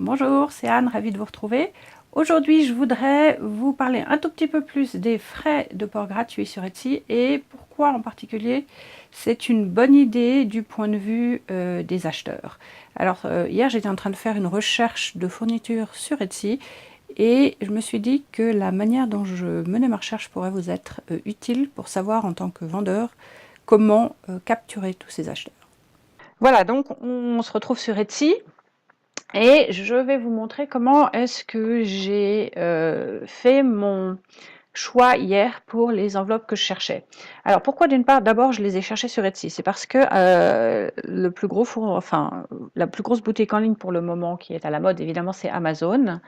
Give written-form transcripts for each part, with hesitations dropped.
Bonjour, c'est Anne, ravie de vous retrouver. Aujourd'hui, je voudrais vous parler un tout petit peu plus des frais de port gratuits sur Etsy et pourquoi en particulier c'est une bonne idée du point de vue des acheteurs. Alors, hier, j'étais en train de faire une recherche de fournitures sur Etsy et je me suis dit que la manière dont je menais ma recherche pourrait vous être utile pour savoir en tant que vendeur comment capturer tous ces acheteurs. Voilà, donc on se retrouve sur Etsy. Et je vais vous montrer comment est-ce que j'ai fait mon choix hier pour les enveloppes que je cherchais. Alors pourquoi d'une part, d'abord je les ai cherchées sur Etsy, c'est parce que le plus gros la plus grosse boutique en ligne pour le moment qui est à la mode évidemment c'est Amazon.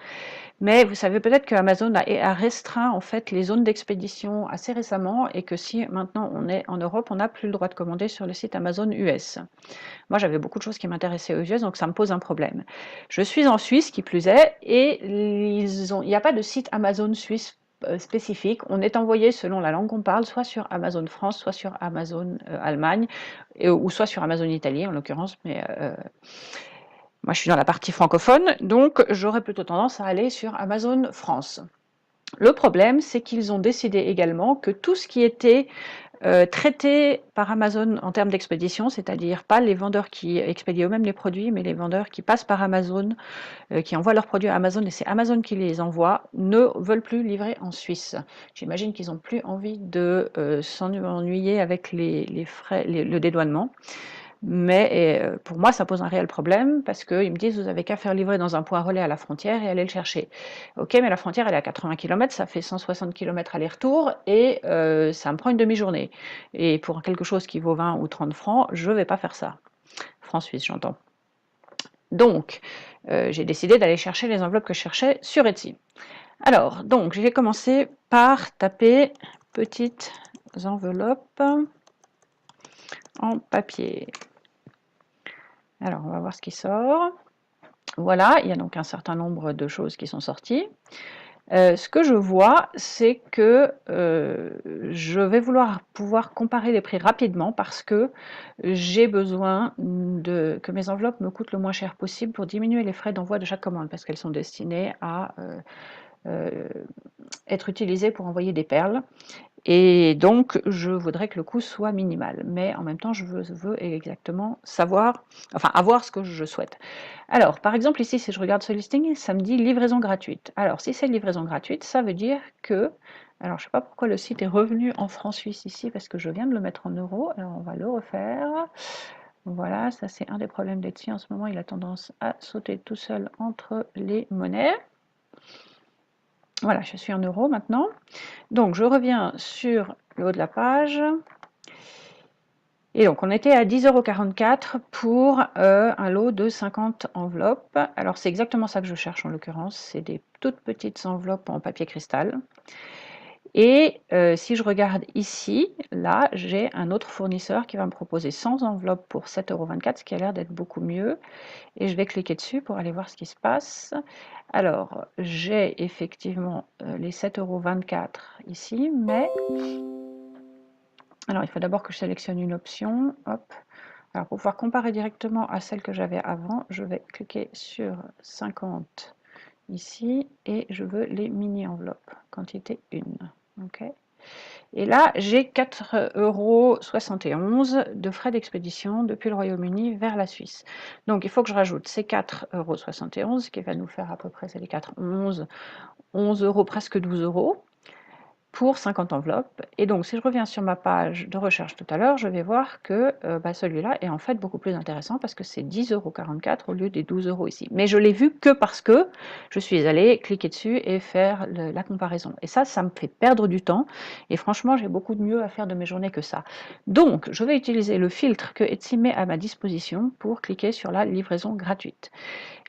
Mais vous savez peut-être que Amazon a restreint en fait les zones d'expédition assez récemment et que si maintenant on est en Europe, on n'a plus le droit de commander sur le site Amazon US. Moi, j'avais beaucoup de choses qui m'intéressaient aux US, donc ça me pose un problème. Je suis en Suisse, qui plus est, et il n'y a pas de site Amazon suisse spécifique. On est envoyé selon la langue qu'on parle, soit sur Amazon France, soit sur Amazon Allemagne, ou soit sur Amazon Italie en l'occurrence, mais moi je suis dans la partie francophone, donc j'aurais plutôt tendance à aller sur Amazon France. Le problème, c'est qu'ils ont décidé également que tout ce qui était traité par Amazon en termes d'expédition, c'est-à-dire pas les vendeurs qui expédient eux-mêmes les produits, mais les vendeurs qui passent par Amazon, qui envoient leurs produits à Amazon et c'est Amazon qui les envoie, ne veulent plus livrer en Suisse. J'imagine qu'ils n'ont plus envie de s'ennuyer avec les frais, le dédouanement. Mais pour moi, ça pose un réel problème parce qu'ils me disent, vous avez qu'à faire livrer dans un point relais à la frontière et aller le chercher. Ok, mais la frontière, elle est à 80 km, ça fait 160 km aller-retour et ça me prend une demi-journée. Et pour quelque chose qui vaut 20 ou 30 francs, je ne vais pas faire ça. Franc-suisse, j'entends. Donc, j'ai décidé d'aller chercher les enveloppes que je cherchais sur Etsy. Alors, donc, j'ai commencé par taper petites enveloppes en papier. Alors, on va voir ce qui sort. Voilà, il y a donc un certain nombre de choses qui sont sorties. Ce que je vois, c'est que je vais vouloir pouvoir comparer les prix rapidement parce que j'ai besoin que mes enveloppes me coûtent le moins cher possible pour diminuer les frais d'envoi de chaque commande parce qu'elles sont destinées à être utilisées pour envoyer des perles. Et donc, je voudrais que le coût soit minimal. Mais en même temps, je veux exactement savoir, enfin, avoir ce que je souhaite. Alors, par exemple, ici, si je regarde ce listing, ça me dit livraison gratuite. Alors, si c'est livraison gratuite, ça veut dire que... Alors, je ne sais pas pourquoi le site est revenu en francs suisses ici, parce que je viens de le mettre en euros. Alors, on va le refaire. Voilà, ça c'est un des problèmes d'Etsy. En ce moment, il a tendance à sauter tout seul entre les monnaies. Voilà, je suis en euros maintenant. Donc, je reviens sur le haut de la page. Et donc, on était à 10,44 € pour un lot de 50 enveloppes. Alors, c'est exactement ça que je cherche en l'occurrence. C'est des toutes petites enveloppes en papier cristal. Et si je regarde ici, là, j'ai un autre fournisseur qui va me proposer 100 enveloppes pour 7,24 €, ce qui a l'air d'être beaucoup mieux. Et je vais cliquer dessus pour aller voir ce qui se passe. Alors, j'ai effectivement les 7,24 € ici, mais... Alors, il faut d'abord que je sélectionne une option. Hop. Alors, pour pouvoir comparer directement à celle que j'avais avant, je vais cliquer sur 50 ici et je veux les mini-enveloppes, quantité 1. OK. Et là, j'ai 4,71 € de frais d'expédition depuis le Royaume-Uni vers la Suisse. Donc, il faut que je rajoute ces 4,71 € qui va nous faire à peu près, c'est les 4,11 €, 11 €, presque 12 € pour 50 enveloppes. Et donc, si je reviens sur ma page de recherche tout à l'heure, je vais voir que celui-là est en fait beaucoup plus intéressant parce que c'est 10,44 € au lieu des 12 € ici. Mais je l'ai vu que parce que je suis allée cliquer dessus et faire la comparaison. Et ça me fait perdre du temps. Et franchement, j'ai beaucoup de mieux à faire de mes journées que ça. Donc, je vais utiliser le filtre que Etsy met à ma disposition pour cliquer sur la livraison gratuite.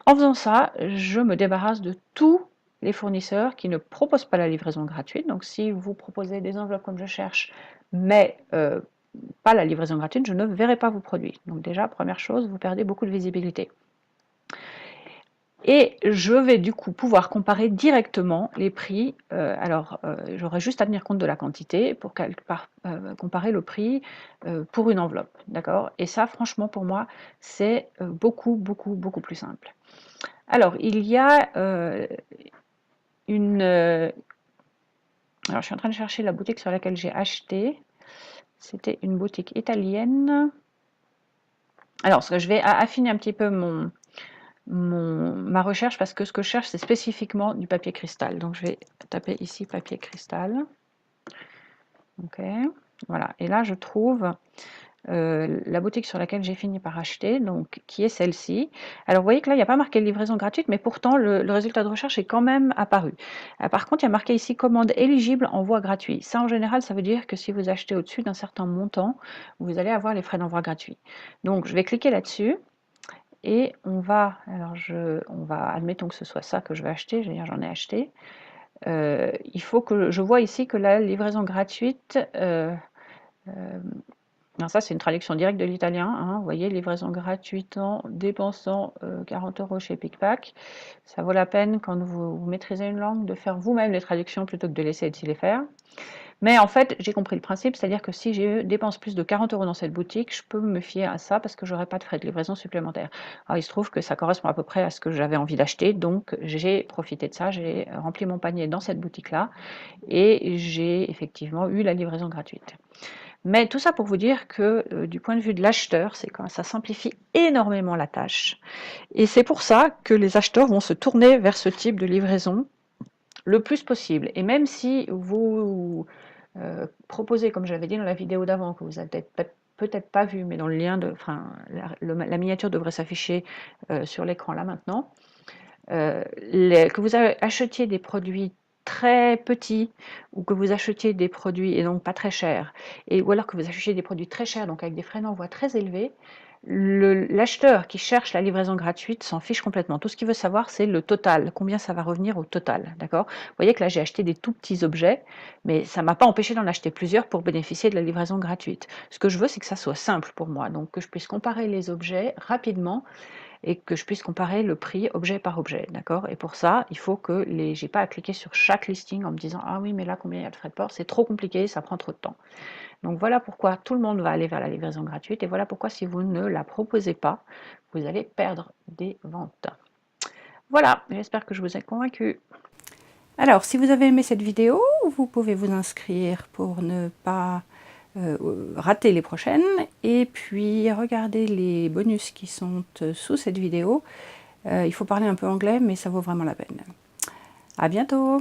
En faisant ça, je me débarrasse de tous les fournisseurs qui ne proposent pas la livraison gratuite. Donc si vous proposez des enveloppes comme je cherche, mais pas la livraison gratuite, je ne verrai pas vos produits. Donc déjà, première chose, vous perdez beaucoup de visibilité. Et je vais du coup pouvoir comparer directement les prix. J'aurai juste à tenir compte de la quantité pour comparer le prix pour une enveloppe. D'accord? Et ça, franchement, pour moi, c'est beaucoup plus simple. Alors, il y a alors, je suis en train de chercher la boutique sur laquelle j'ai acheté. C'était une boutique italienne. Alors, je vais affiner un petit peu ma recherche parce que ce que je cherche, c'est spécifiquement du papier cristal. Donc, je vais taper ici papier cristal. Ok, voilà. Et là, je trouve la boutique sur laquelle j'ai fini par acheter, donc qui est celle-ci. Alors vous voyez que là, il n'y a pas marqué livraison gratuite, mais pourtant le résultat de recherche est quand même apparu. Par contre, il y a marqué ici commande éligible, envoi gratuit. Ça, en général, ça veut dire que si vous achetez au-dessus d'un certain montant, vous allez avoir les frais d'envoi gratuits. Donc je vais cliquer là-dessus. Et on va, admettons que ce soit ça que je vais acheter, j'en ai acheté. Il faut que je vois ici que la livraison gratuite, alors ça, c'est une traduction directe de l'italien, hein. Vous voyez, livraison gratuite en dépensant 40 € chez PicPac. Ça vaut la peine, quand vous maîtrisez une langue, de faire vous-même les traductions plutôt que de laisser Etsy les faire. Mais en fait, j'ai compris le principe, c'est-à-dire que si je dépense plus de 40 € dans cette boutique, je peux me fier à ça parce que j'aurai pas de frais de livraison supplémentaires. Alors, il se trouve que ça correspond à peu près à ce que j'avais envie d'acheter, donc j'ai profité de ça, j'ai rempli mon panier dans cette boutique-là et j'ai effectivement eu la livraison gratuite. Mais tout ça pour vous dire que du point de vue de l'acheteur, ça simplifie énormément la tâche. Et c'est pour ça que les acheteurs vont se tourner vers ce type de livraison le plus possible. Et même si vous proposez, comme je l'avais dit dans la vidéo d'avant, que vous n'avez peut-être pas vu, mais dans le lien, la miniature devrait s'afficher sur l'écran là maintenant, que vous achetiez des produits très petits ou que vous achetiez des produits et donc pas très chers, ou alors que vous achetiez des produits très chers, donc avec des frais d'envoi très élevés, l'acheteur qui cherche la livraison gratuite s'en fiche complètement. Tout ce qu'il veut savoir, c'est le total, combien ça va revenir au total, d'accord? Vous voyez que là, j'ai acheté des tout petits objets, mais ça ne m'a pas empêché d'en acheter plusieurs pour bénéficier de la livraison gratuite. Ce que je veux, c'est que ça soit simple pour moi, donc que je puisse comparer les objets rapidement et que je puisse comparer le prix objet par objet, d'accord? Et pour ça, il faut que j'ai pas à cliquer sur chaque listing en me disant ah oui, mais là combien il y a de frais de port, c'est trop compliqué, ça prend trop de temps. Donc voilà pourquoi tout le monde va aller vers la livraison gratuite et voilà pourquoi si vous ne la proposez pas, vous allez perdre des ventes. Voilà, j'espère que je vous ai convaincu. Alors, si vous avez aimé cette vidéo, vous pouvez vous inscrire pour ne pas rater les prochaines et puis regardez les bonus qui sont sous cette vidéo. Il faut parler un peu anglais, mais ça vaut vraiment la peine. À bientôt!